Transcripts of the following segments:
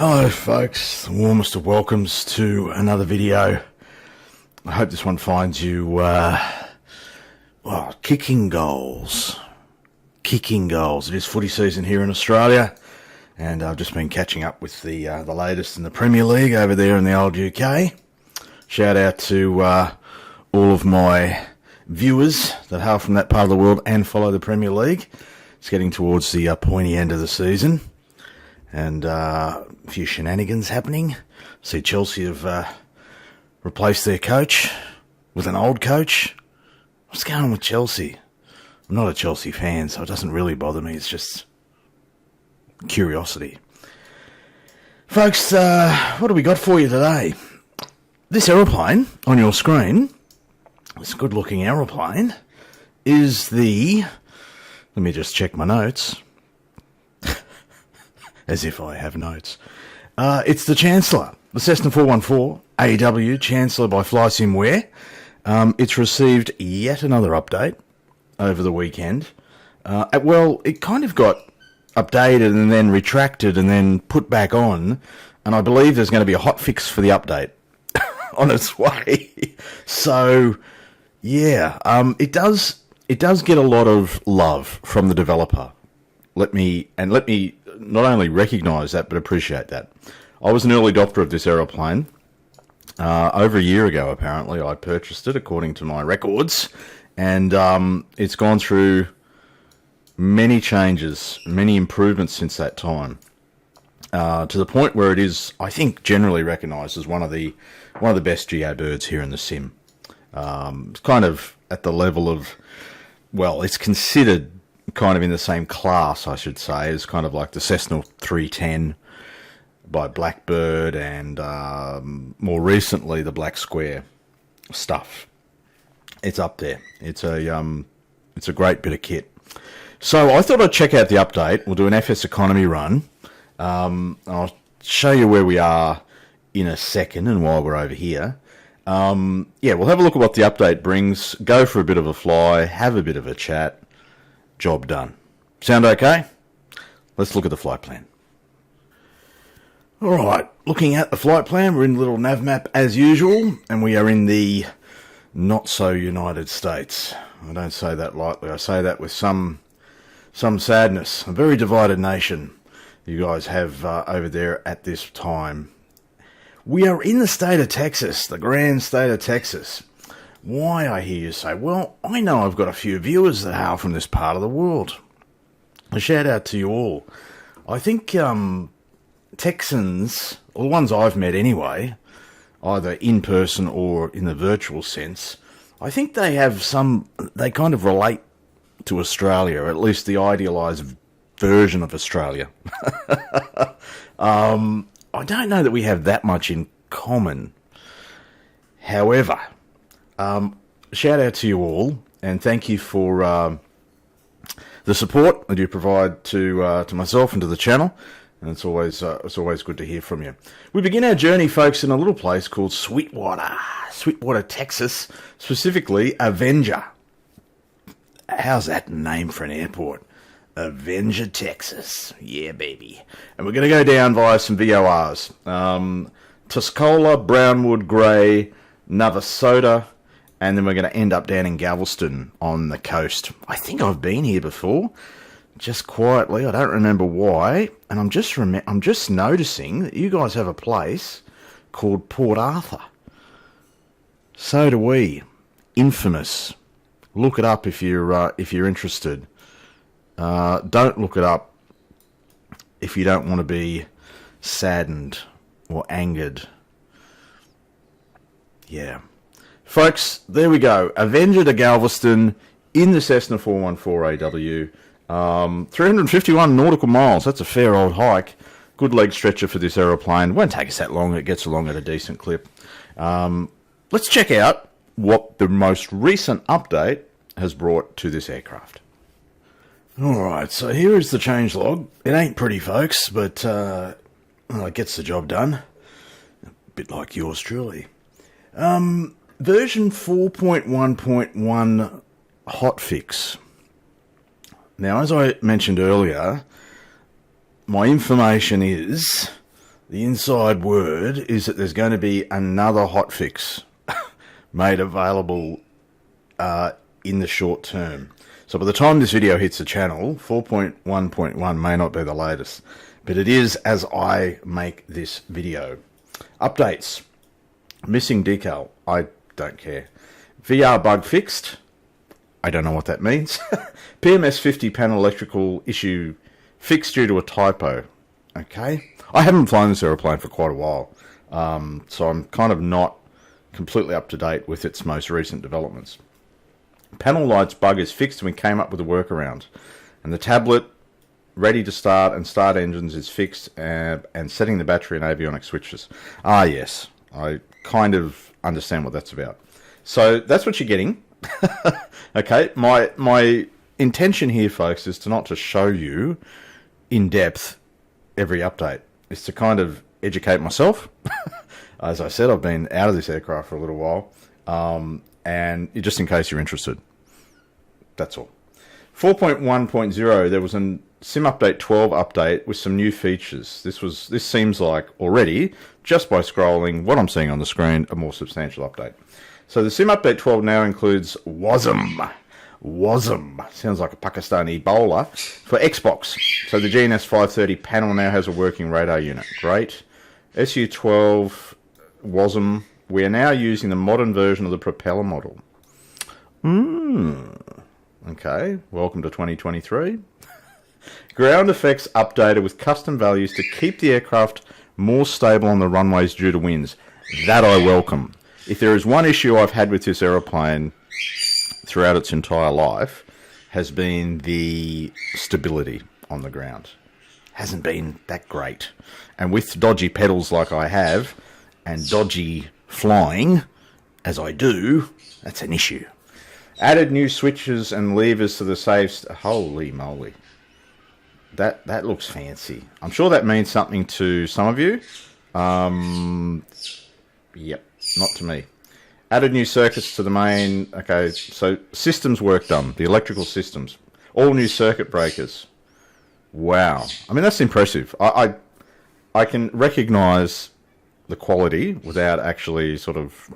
Hello folks, the warmest of welcomes to another video. I hope this one finds you, kicking goals. Kicking goals. It is footy season here in Australia, and I've just been catching up with the latest in the Premier League over there in the old UK. Shout out to all of my viewers that hail from that part of the world and follow the Premier League. It's getting towards the pointy end of the season, and a few shenanigans happening. See, Chelsea have replaced their coach with an old coach. What's going on with Chelsea? I'm not a Chelsea fan, so it doesn't really bother me. It's just curiosity. Folks, what do we got for you today? This aeroplane on your screen, this good-looking aeroplane, is the... Let me just check my notes. As if I have notes. It's the Chancellor, the Cessna 414AW Chancellor by FlySimWare. It's received yet another update over the weekend. It kind of got updated and then retracted and then put back on, and I believe there's going to be a hotfix for the update on its way. So, yeah, it does get a lot of love from the developer. Let me not only recognise that, but appreciate that. I was an early adopter of this aeroplane. Over a year ago, apparently, I purchased it, according to my records, and it's gone through many changes, many improvements since that time, to the point where it is, I think, generally recognised as one of the best GA birds here in the sim. It's kind of at the level of, well, it's considered kind of in the same class, I should say, as kind of like the Cessna 310 by Blackbird and more recently the Black Square stuff. It's up there. It's a great bit of kit. So I thought I'd check out the update. We'll do an FS economy run. I'll show you where we are in a second and why we're over here. We'll have a look at what the update brings, go for a bit of a fly, have a bit of a chat. Job done. Sound okay? Let's look at the flight plan. Alright, looking at the flight plan, we're in the little nav map as usual, and we are in the not-so-United States. I don't say that lightly, I say that with some sadness. A very divided nation you guys have over there at this time. We are in the state of Texas, the grand state of Texas. Why, I hear you say? Well, I know I've got a few viewers that hail from this part of the world. A shout out to you all. I think Texans, or the ones I've met anyway, either in person or in the virtual sense, I think they kind of relate to Australia, or at least the idealised version of Australia. I don't know that we have that much in common. However, shout out to you all, and thank you for the support that you provide to myself and to the channel. And it's always good to hear from you. We begin our journey, folks, in a little place called Sweetwater, Texas, specifically Avenger. How's that name for an airport? Avenger, Texas. Yeah, baby. And we're going to go down via some VORs. Tuscola, Brownwood, Grey, Navasota, and then we're going to end up down in Galveston on the coast. I think I've been here before, just quietly. I don't remember why, and I'm just noticing that you guys have a place called Port Arthur. So do we. Infamous. Look it up if you're interested. Don't look it up if you don't want to be saddened or angered. Yeah. Folks, there we go. Avenger to Galveston in the Cessna 414AW. 351 nautical miles. That's a fair old hike. Good leg stretcher for this aeroplane. Won't take us that long. It gets along at a decent clip. Let's check out what the most recent update has brought to this aircraft. Alright, so here is the changelog. It ain't pretty, folks, but it gets the job done. A bit like yours truly. Version 4.1.1 hotfix. Now, as I mentioned earlier, my information is The inside word is that there's going to be another hotfix made available in the short term. So by the time this video hits the channel, 4.1.1 may not be the latest, but it is as I make this video. Updates. Missing decal. I don't care. VR bug fixed. I don't know what that means. PMS 50 panel electrical issue fixed due to a typo. Okay. I haven't flown this aeroplane for quite a while, so I'm kind of not completely up to date with its most recent developments. Panel lights bug is fixed and we came up with a workaround. And the tablet ready to start and start engines is fixed and setting the battery and avionics switches. Ah, yes. I kind of understand what that's about. So that's what you're getting. Okay. My intention here, folks, is to not to show you in depth every update. It's to kind of educate myself. As I said, I've been out of this aircraft for a little while. And just in case you're interested. That's all. 4.1.0, there was a Sim Update 12 update with some new features. This seems like already, just by scrolling what I'm seeing on the screen, a more substantial update. So the Sim Update 12 now includes WASM. WASM. Sounds like a Pakistani bowler. For Xbox. So the GNS 530 panel now has a working radar unit. Great. SU12 WASM. We are now using the modern version of the propeller model. Okay, welcome to 2023. Ground effects updated with custom values to keep the aircraft more stable on the runways due to winds. That I welcome. If there is one issue I've had with this aeroplane throughout its entire life, has been the stability on the ground. Hasn't been that great. And with dodgy pedals like I have, and dodgy flying, as I do, that's an issue. Added new switches and levers to the safes. Holy moly. That looks fancy. I'm sure that means something to some of you. Yep, not to me. Added new circuits to the main. Okay, so systems work done. The electrical systems. All new circuit breakers. Wow. I mean, that's impressive. I can recognise the quality without actually sort of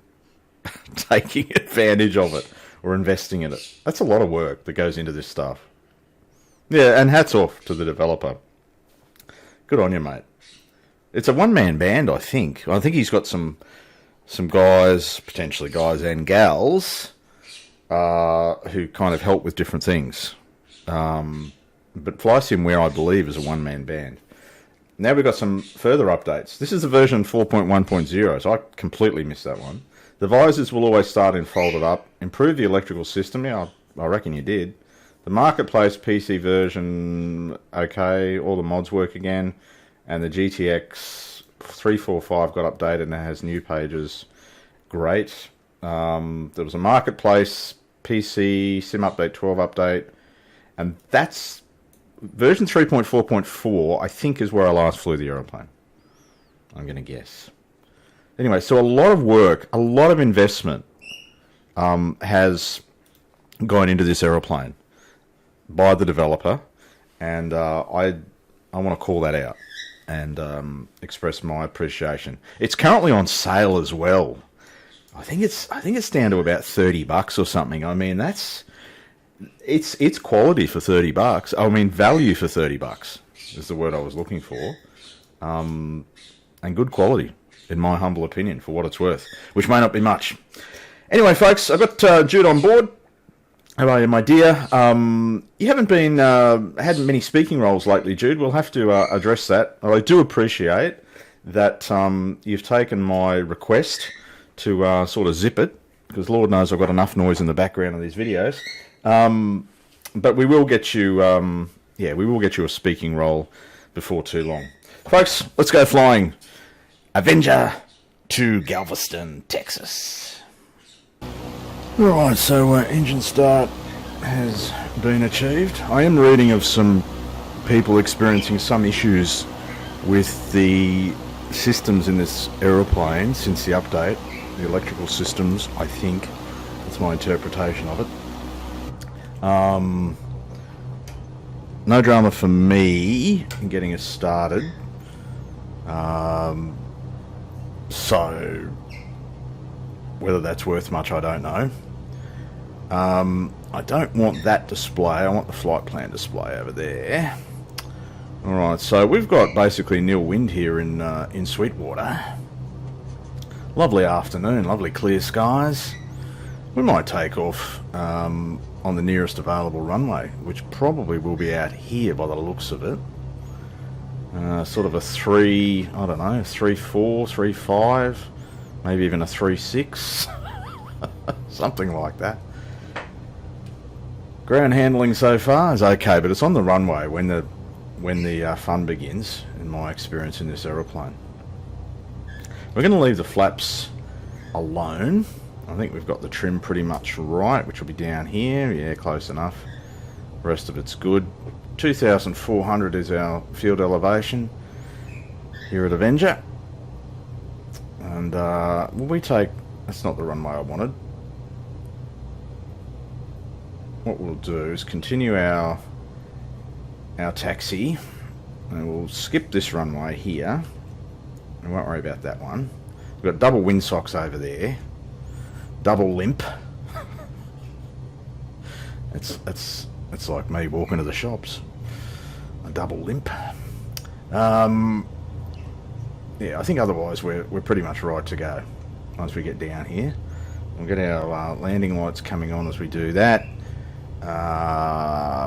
taking advantage of it or investing in it. That's a lot of work that goes into this stuff. Yeah, and hats off to the developer. Good on you, mate. It's a one-man band, I think. I think he's got some guys, potentially guys and gals, who kind of help with different things. But FlySimware, I believe, is a one-man band. Now we've got some further updates. This is the version 4.1.0, so I completely missed that one. The visors will always start in folded up. Improve the electrical system. Yeah, I reckon you did. The Marketplace PC version, okay. All the mods work again. And the GTX 345 got updated and it has new pages. Great. There was a Marketplace PC Sim Update 12 update. And that's version 3.4.4, I think, is where I last flew the aeroplane. I'm going to guess. Anyway, so a lot of work, a lot of investment has gone into this aeroplane by the developer, and I want to call that out and express my appreciation. It's currently on sale as well. I think it's down to about $30 or something. I mean, it's quality for $30. I mean, value for $30 is the word I was looking for, and good quality, in my humble opinion, for what it's worth, which may not be much. Anyway, folks, I've got Jude on board. How are you, my dear? You haven't been had many speaking roles lately, Jude. We'll have to address that. I do appreciate that you've taken my request to sort of zip it, because Lord knows I've got enough noise in the background of these videos. But we will get you, we will get you a speaking role before too long. Folks, let's go flying. Avenger to Galveston, Texas. Right, so engine start has been achieved. I am reading of some people experiencing some issues with the systems in this aeroplane since the update. The electrical systems, I think. That's my interpretation of it. No drama for me in getting us started. So whether that's worth much, I don't know. I don't want that display. I want the flight plan display over there. Alright, so we've got basically nil wind here in Sweetwater. Lovely afternoon, lovely clear skies. We might take off on the nearest available runway, which probably will be out here by the looks of it. Sort of a 3, I don't know, 3.4, 3.5, maybe even a 3.6. Something like that. Ground handling so far is okay, but it's on the runway when the fun begins, in my experience in this aeroplane. We're going to leave the flaps alone. I think we've got the trim pretty much right, which will be down here. Yeah, close enough. The rest of it's good. 2,400 is our field elevation here at Avenger. And will we take... That's not the runway I wanted. What we'll do is continue our taxi, and we'll skip this runway here. We won't worry about that one. We've got double windsocks over there. Double limp. It's like me walking to the shops. A double limp. Yeah, I think otherwise we're pretty much right to go once we get down here. We'll get our landing lights coming on as we do that.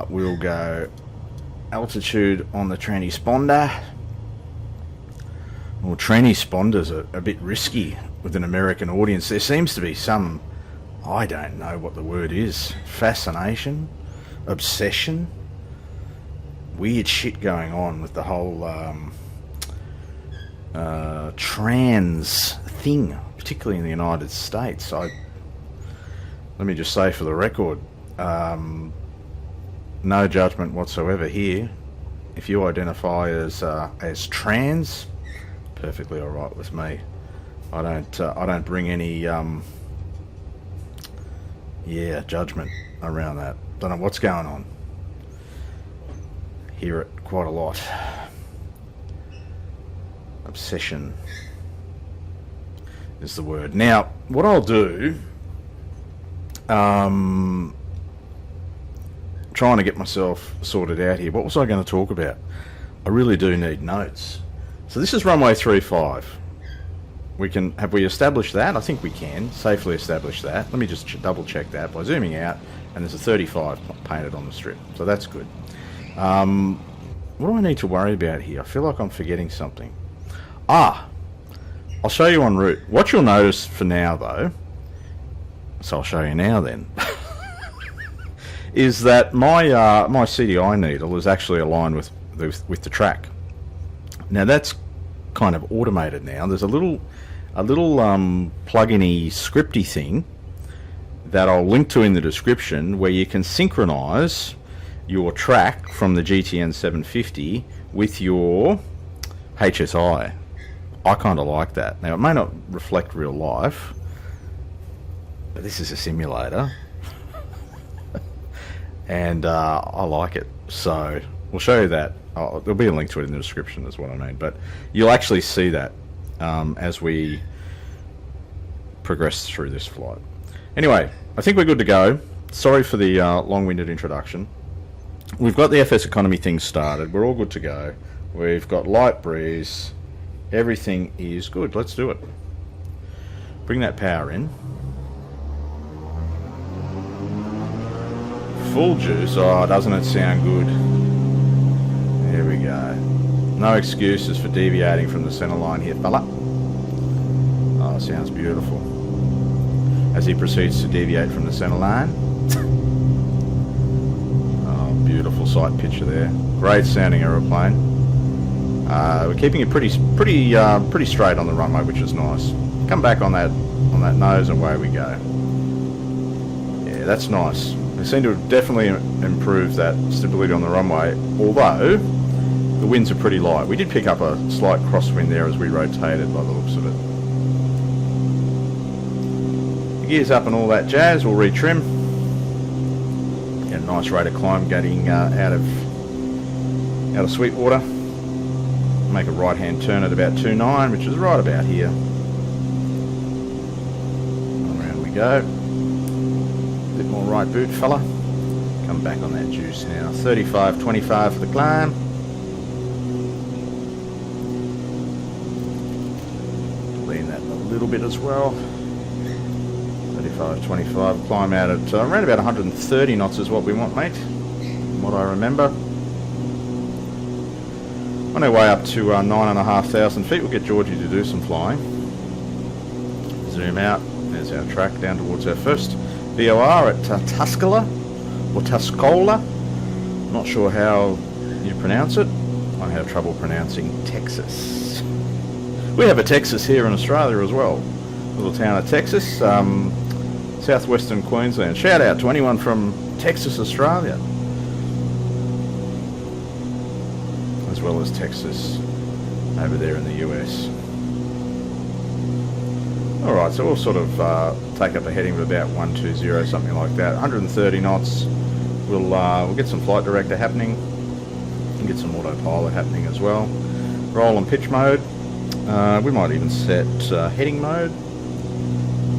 We'll go altitude on the transponder. Well, transponders are a bit risky with an American audience. There seems to be some, I don't know what the word is, fascination, obsession, weird shit going on with the whole trans thing, particularly in the United States. Let me just say for the record, no judgment whatsoever here. If you identify as trans, perfectly all right with me. I don't bring any judgment around that. Don't know what's going on. Hear it quite a lot. Obsession is the word. Now, what I'll do, trying to get myself sorted out here. What was I going to talk about? I really do need notes. So this is runway 35. Have we established that? I think we can safely establish that. Let me just double check that by zooming out, and there's a 35 painted on the strip, so that's good. What do I need to worry about here? I feel like I'm forgetting something. I'll show you en route. What you'll notice for now, though, so I'll show you now then, is that my CDI needle is actually aligned with the track. Now that's kind of automated now. There's a little plugin-y scripty thing that I'll link to in the description where you can synchronize your track from the GTN 750 with your HSI. I kind of like that. Now it may not reflect real life, but this is a simulator and I like it. So we'll show you that. There'll be a link to it in the description is what I mean, but you'll actually see that as we progress through this flight. Anyway, I think we're good to go. Sorry for the long-winded introduction. We've got the FS economy thing started. We're all good to go. We've got light breeze. Everything is good. Let's do it. Bring that power in. Full juice. Oh, doesn't it sound good? There we go. No excuses for deviating from the centre line here, fella. Oh, sounds beautiful. As he proceeds to deviate from the centre line. Oh, beautiful sight picture there. Great sounding aeroplane. We're keeping it pretty straight on the runway, which is nice. Come back on that nose and away we go. Yeah, that's nice. They seem to have definitely improved that stability on the runway, although the winds are pretty light. We did pick up a slight crosswind there as we rotated by the looks of it. The gears up and all that jazz, we'll retrim. Get a nice rate of climb getting out of Sweetwater. make a right-hand turn at about 2.9, which is right about here. Around we go. A bit more right boot, fella. Come back on that juice now. 35.25 for the climb. Lean that a little bit as well. 35.25. Climb out at around about 130 knots is what we want, mate. From what I remember. On our way up to 9,500 feet, we'll get Georgie to do some flying. Zoom out. There's our track down towards our first VOR at Tuscola, or Tuscola. Not sure how you pronounce it. I have trouble pronouncing Texas. We have a Texas here in Australia as well. Little town of Texas, southwestern Queensland. Shout out to anyone from Texas, Australia. As well as Texas over there in the US. Alright, so we'll sort of take up a heading of about 120, something like that. 130 knots. We'll get some flight director happening and get some autopilot happening as well. Roll and pitch mode. We might even set heading mode,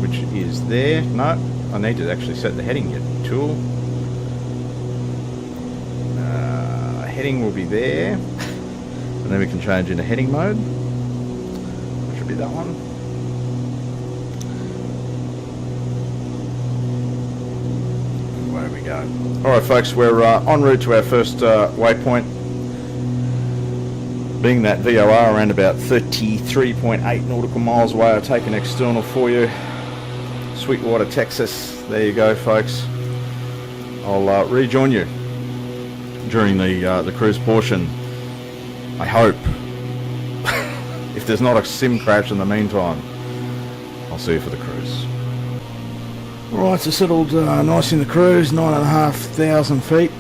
which is there. No, I need to actually set the heading yet. Tool. Heading will be there. And then we can change into heading mode, which will be that one. Away we go. Alright folks, we're en route to our first waypoint, being that VOR around about 33.8 nautical miles away. I'll take an external for you. Sweetwater, Texas. There you go folks. I'll rejoin you during the cruise portion. I hope. If there's not a sim crash in the meantime, I'll see you for the cruise. Alright, so settled nice in the cruise, 9,500 feet.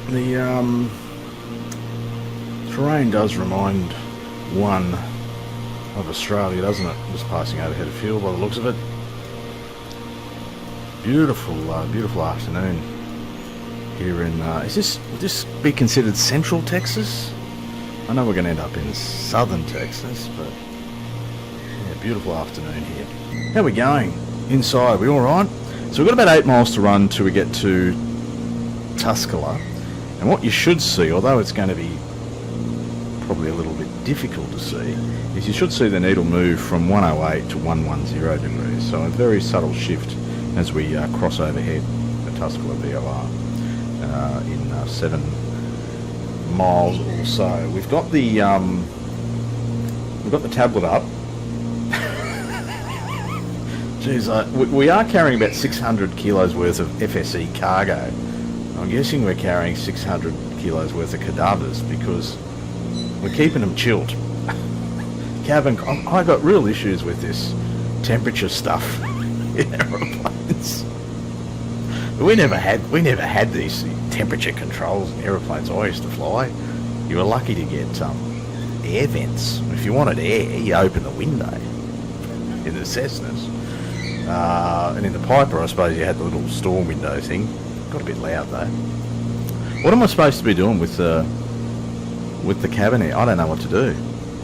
The terrain does remind one of Australia, doesn't it? Just passing overhead of fuel by the looks of it. Beautiful, beautiful afternoon here in, would this be considered central Texas? I know we're going to end up in southern Texas, but yeah, beautiful afternoon here. How are we going? Inside, we alright? So we've got about 8 miles to run till we get to Tuscola. And what you should see, although it's going to be probably a little bit difficult to see, is you should see the needle move from 108 to 110 degrees. So a very subtle shift as we cross overhead the Tuscola VOR in 7 miles or so. We've got the tablet up. Jeez, we are carrying about 600 kilos worth of FSE cargo. I'm guessing we're carrying 600 kilos worth of cadavers because we're keeping them chilled. Cabin, I got real issues with this temperature stuff in aeroplanes. We never had these temperature controls in aeroplanes I used to fly. You were lucky to get air vents. If you wanted air, you open the window in the Cessnas. And in the Piper, I suppose you had the little storm window thing. Got a bit loud though. What am I supposed to be doing with the cabin air? I don't know what to do.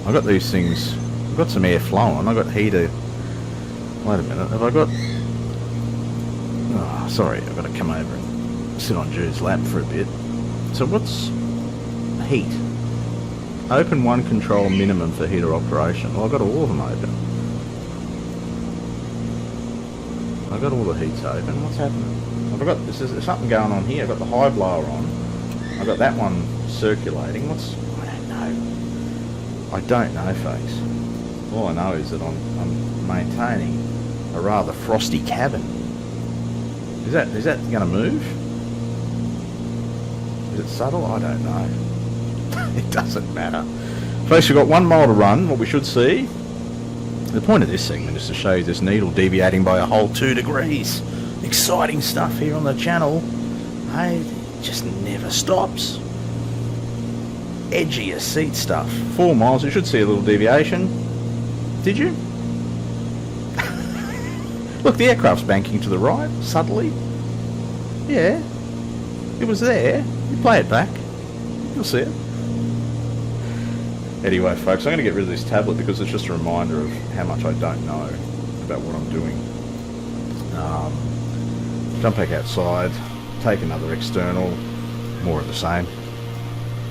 I've got these things. I've got some air flowing. I've got heater. Wait a minute. Have I got? Oh, sorry. I've got to come over and sit on Jude's lap for a bit. So what's heat? Open one control minimum for heater operation. Well, I've got all of them open. I've got all the heats open. What's happening? I've got there's something going on here. I've got the high blower on. I've got that one circulating. I don't know, folks. All I know is that I'm maintaining a rather frosty cabin. Is that going to move? Is it subtle? I don't know. It doesn't matter. Folks, we've got 1 mile to run. What we should see. The point of this segment is to show you this needle deviating by a whole 2 degrees. Exciting stuff here on the channel. Hey, it just never stops. Edgy as seat stuff. 4 miles, you should see a little deviation. Did you? Look, the aircraft's banking to the right, subtly. Yeah, it was there. You play it back, you'll see it. Anyway, folks, I'm going to get rid of this tablet because it's just a reminder of how much I don't know about what I'm doing. Jump back outside, take another external, more of the same.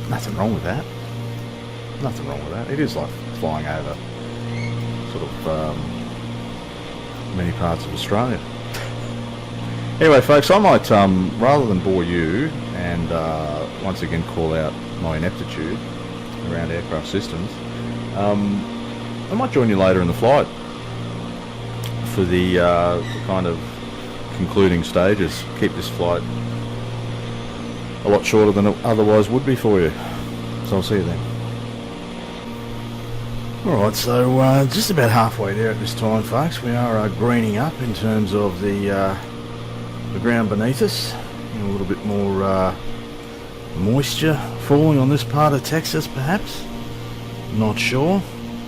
Nothing wrong with that. Nothing wrong with that. It is like flying over sort of many parts of Australia. Anyway, folks, I might, rather than bore you and once again call out my ineptitude around aircraft systems, I might join you later in the flight for the kind of concluding stages. Keep this flight a lot shorter than it otherwise would be for you. So I'll see you then. Alright, so just about halfway there at this time, folks. We are greening up in terms of the ground beneath us. A little bit more moisture falling on this part of Texas, perhaps. Not sure.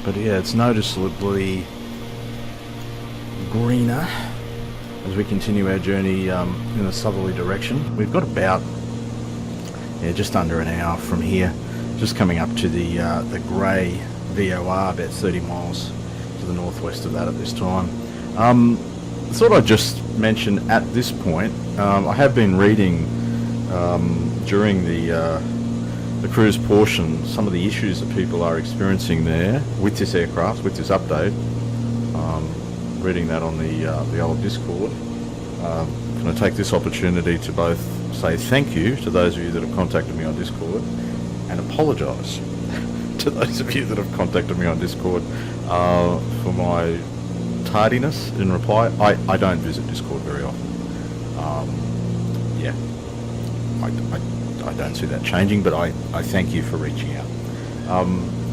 But yeah, it's noticeably greener as we continue our journey in a southerly direction. We've got about just under an hour from here, just coming up to the grey VOR, about 30 miles to the northwest of that at this time. I thought I'd just mention at this point, I have been reading during the cruise portion some of the issues that people are experiencing there with this aircraft, with this update. Reading that on the old Discord. Can I take this opportunity to both say thank you to those of you that have contacted me on Discord and apologise to those of you that have contacted me on Discord for my tardiness in reply. I don't visit Discord very often. I don't see that changing, but I thank you for reaching out.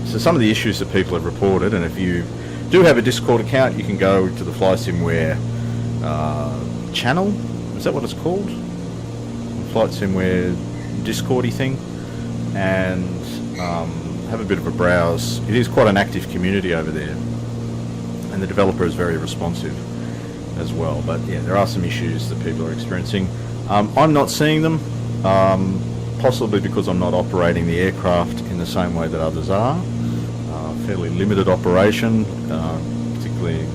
So some of the issues that people have reported, and if you do have a Discord account, you can go to the FlightSimware channel. Is that what it's called? FlightSimware Discordy thing, and have a bit of a browse. It is quite an active community over there, and the developer is very responsive as well. But yeah, there are some issues that people are experiencing. I'm not seeing them, possibly because I'm not operating the aircraft in the same way that others are. Fairly limited operation, particularly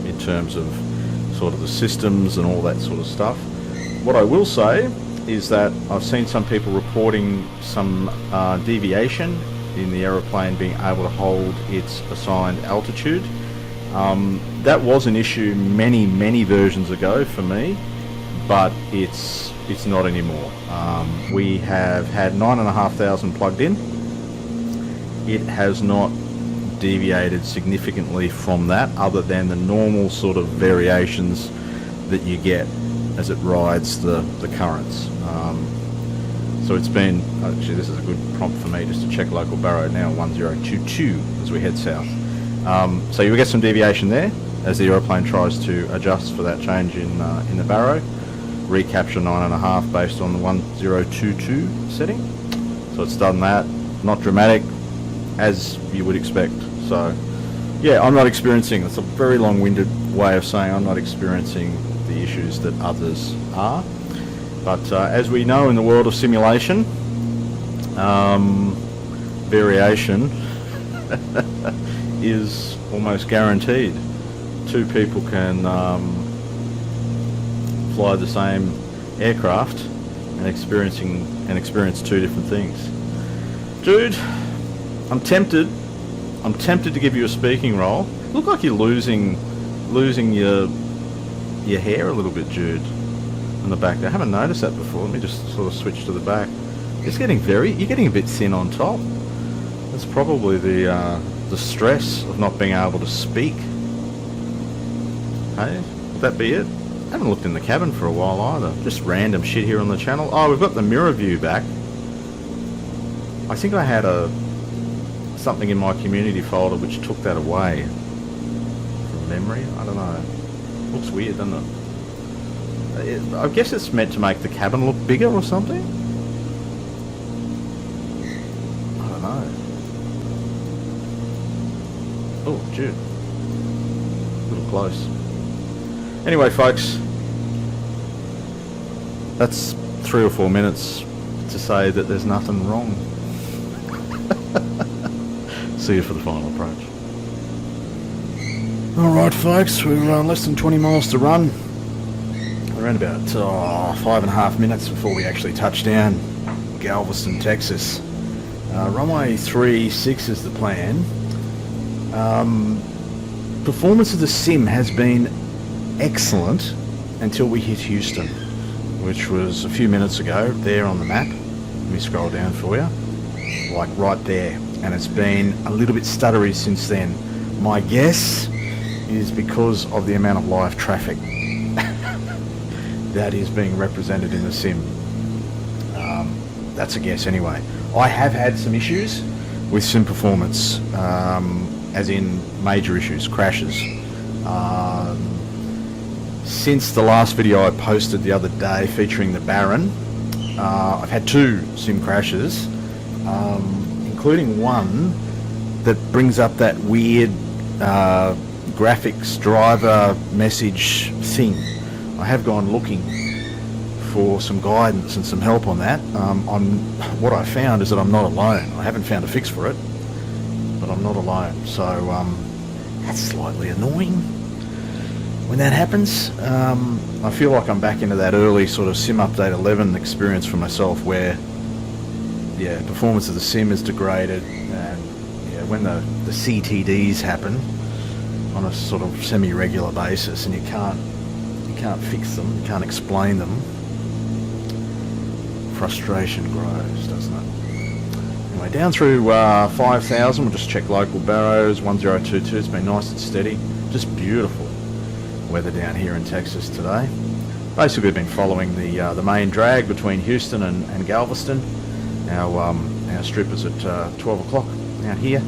in terms of sort of the systems and all that sort of stuff. What I will say is that I've seen some people reporting some deviation in the aeroplane being able to hold its assigned altitude. That was an issue many versions ago for me, but it's not anymore. We have had 9,500 plugged in. It has not deviated significantly from that, other than the normal sort of variations that you get as it rides the currents. So it's been, actually this is a good prompt for me just to check local barrow now, 1022 as we head south. So you'll get some deviation there as the aeroplane tries to adjust for that change in the barrow. Recapture 9.5 based on the 1022 setting. So it's done that, not dramatic, as you would expect. So yeah, I'm not experiencing, it's a very long-winded way of saying I'm not experiencing the issues that others are. But as we know in the world of simulation, variation is almost guaranteed. Two people can fly the same aircraft and experience two different things. Dude, I'm tempted to give you a speaking role. Look like you're losing your hair a little bit, Jude, on the back there. I haven't noticed that before. Let me just sort of switch to the back. You're getting a bit thin on top. That's probably the stress of not being able to speak. Hey, would that be it? I haven't looked in the cabin for a while either. Just random shit here on the channel. Oh, we've got the mirror view back. I think I had something in my community folder which took that away from memory. I don't know. Looks weird, doesn't it? I guess it's meant to make the cabin look bigger or something. I don't know. Oh, Jude. A little close. Anyway, folks, that's 3 or 4 minutes to say that there's nothing wrong. See you for the final approach. Alright folks, we're less than 20 miles to run. Around about 5.5 minutes before we actually touch down Galveston, Texas. Runway 36 is the plan. Performance of the sim has been excellent until we hit Houston, which was a few minutes ago, there on the map. Let me scroll down for you. Like right there. And it's been a little bit stuttery since then. My guess is because of the amount of live traffic that is being represented in the sim. That's a guess anyway. I have had some issues with sim performance, as in major issues, crashes. Since the last video I posted the other day featuring the Baron, I've had 2 sim crashes, including one that brings up that weird graphics driver message thing. I have gone looking for some guidance and some help on that. What I found is that I'm not alone. I haven't found a fix for it, but I'm not alone. So that's slightly annoying when that happens. I feel like I'm back into that early sort of Sim Update 11 experience for myself where, yeah, performance of the sim is degraded, and yeah, when the CTDs happen on a sort of semi-regular basis and you can't fix them, you can't explain them, frustration grows, doesn't it? Anyway, down through 5,000, we'll just check local barrows, 1022, it's been nice and steady, just beautiful weather down here in Texas today. Basically been following the main drag between Houston and Galveston. Our strip is at 12 o'clock out here.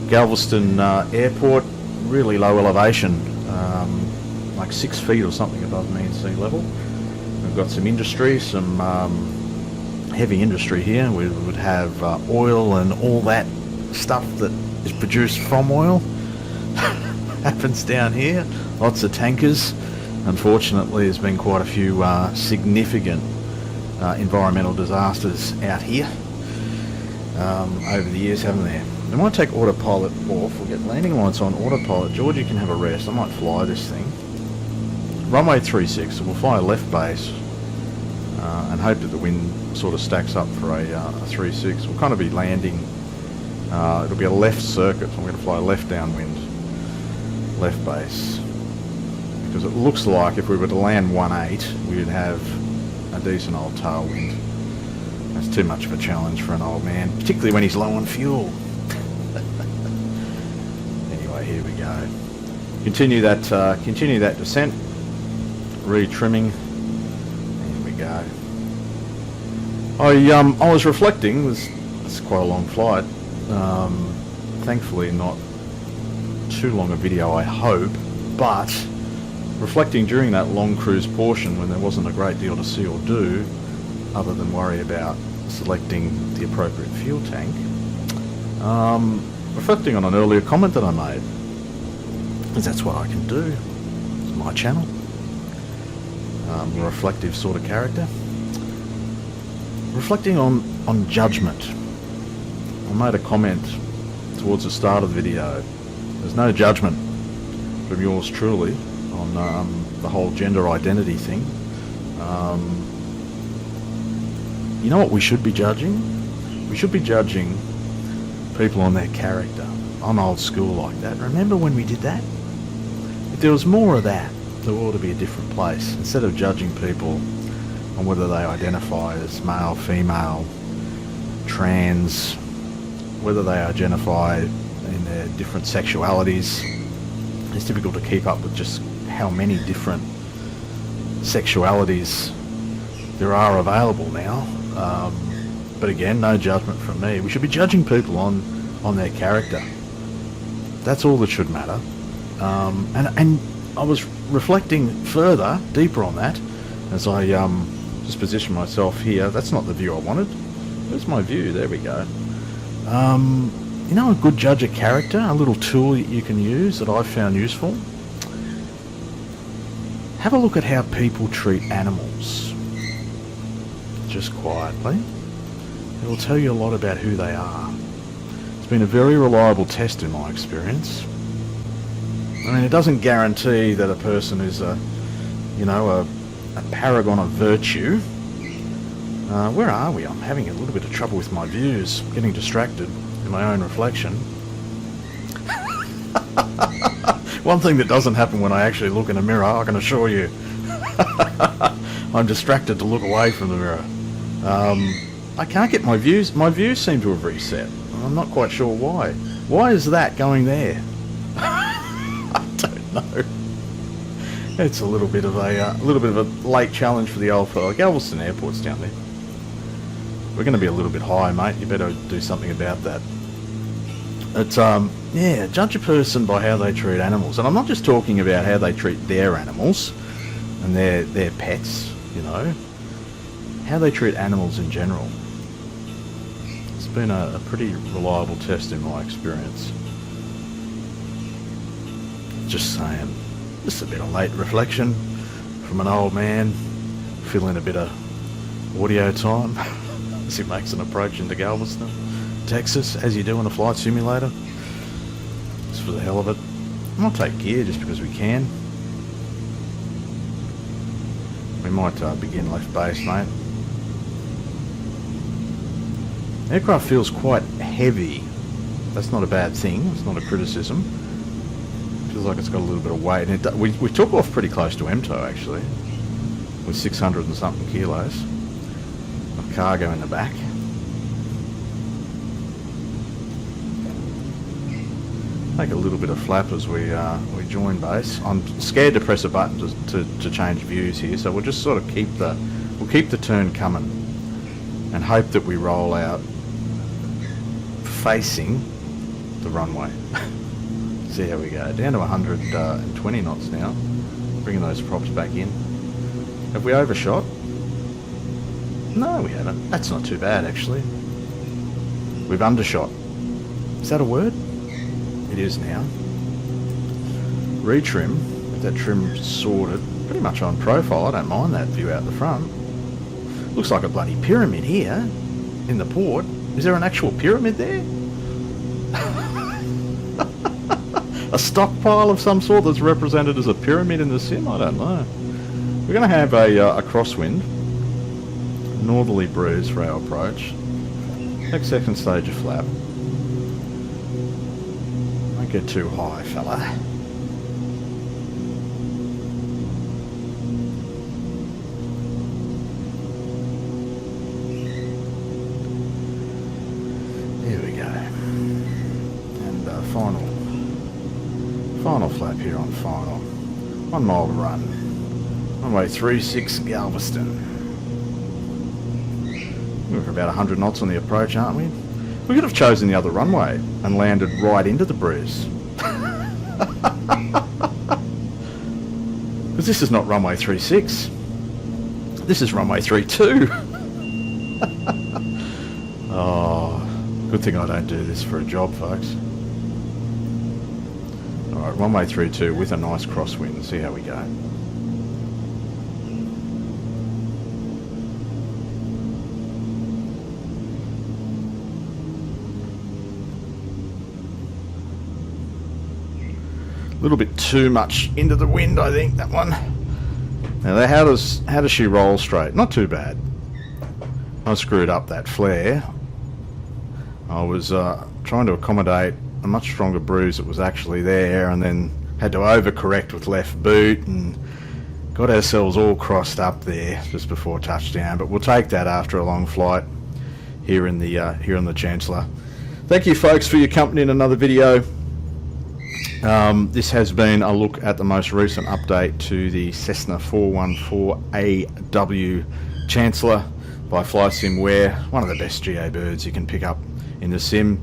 Galveston Airport, really low elevation, like 6 feet or something above mean sea level. We've got some industry, some heavy industry here. We would have oil and all that stuff that is produced from oil happens down here. Lots of tankers. Unfortunately, there's been quite a few significant environmental disasters out here over the years, haven't there? I might take autopilot off. We'll get landing lights on autopilot. George, you can have a rest. I might fly this thing. Runway 36, so we'll fly a left base and hope that the wind sort of stacks up for a 36. We'll kind of be landing, it'll be a left circuit, so I'm going to fly left downwind, left base. Because it looks like if we were to land 1.8, we'd have a decent old tailwind. That's too much of a challenge for an old man, particularly when he's low on fuel. Anyway, here we go. Continue that descent. Retrimming. Here we go. I was reflecting. It's quite a long flight. Thankfully, not too long a video, I hope. But reflecting during that long cruise portion when there wasn't a great deal to see or do other than worry about selecting the appropriate fuel tank, reflecting on an earlier comment that I made, because that's what I can do. It's my channel. I'm a reflective sort of character. Reflecting on judgment. I made a comment towards the start of the video. There's no judgment from yours truly on the whole gender identity thing. You know what we should be judging? We should be judging people on their character. I'm old school like that. Remember when we did that? If there was more of that, there ought to be a different place. Instead of judging people on whether they identify as male, female, trans, whether they identify in their different sexualities. It's difficult to keep up with just how many different sexualities there are available now. But again, no judgment from me. We should be judging people on their character. That's all that should matter. And I was reflecting further, deeper on that, as I just position myself here. That's not the view I wanted. Where's my view? There we go. You know, a good judge of character, a little tool that you can use that I've found useful. Have a look at how people treat animals. Just quietly. It will tell you a lot about who they are. It's been a very reliable test in my experience. I mean, it doesn't guarantee that a person is a paragon of virtue. Where are we? I'm having a little bit of trouble with my views, getting distracted in my own reflection. One thing that doesn't happen when I actually look in a mirror, I can assure you. I'm distracted to look away from the mirror. I can't get my views. My views seem to have reset. I'm not quite sure why. Why is that going there? I don't know. It's a little bit of a late challenge for the old fellow. Galveston Airport's down there. We're going to be a little bit high, mate. You better do something about that. It's yeah, judge a person by how they treat animals, and I'm not just talking about how they treat their animals and their pets. You know, how they treat animals in general. It's been a pretty reliable test in my experience. Just saying. Just a bit of late reflection from an old man, filling a bit of audio time as he makes an approach into Galveston, Texas, as you do in a flight simulator. Just for the hell of it. I'll take gear just because we can. We might begin left base, mate. Aircraft feels quite heavy. That's not a bad thing. It's not a criticism. Feels like it's got a little bit of weight. And we took off pretty close to MTO, actually, with 600 and something kilos of cargo in the back. Take a little bit of flap as we join base. I'm scared to press a button to change views here, so we'll just sort of keep the turn coming and hope that we roll out facing the runway. See how we go. Down to 120 knots now. Bringing those props back in. Have we overshot? No, we haven't. That's not too bad, actually. We've undershot. Is that a word? It is now. Retrim, with that trim sorted, pretty much on profile. I don't mind that view out the front. Looks like a bloody pyramid here in the port. Is there an actual pyramid there? A stockpile of some sort that's represented as a pyramid in the sim? I don't know. We're going to have a crosswind, northerly breeze for our approach. Next second stage of flap. Don't get too high, fella. Here we go. And final flap here on final. 1 mile to run. Runway 36 Galveston. We're about 100 knots on the approach, aren't we? We could have chosen the other runway and landed right into the breeze. Because this is not runway 36. This is runway 32. Oh, good thing I don't do this for a job, folks. Alright, runway 32 with a nice crosswind. See how we go. A little bit too much into the wind, I think, that one. Now, how does she roll straight? Not too bad. I screwed up that flare. I was trying to accommodate a much stronger breeze that was actually there, and then had to overcorrect with left boot and got ourselves all crossed up there just before touchdown. But we'll take that after a long flight here in the Chancellor. Thank you, folks, for your company in another video. This has been a look at the most recent update to the Cessna 414AW Chancellor by FlySimWare. One of the best GA birds you can pick up in the sim.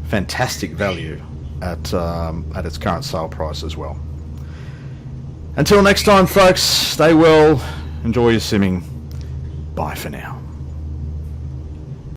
Fantastic value at its current sale price as well. Until next time, folks, stay well, enjoy your simming. Bye for now.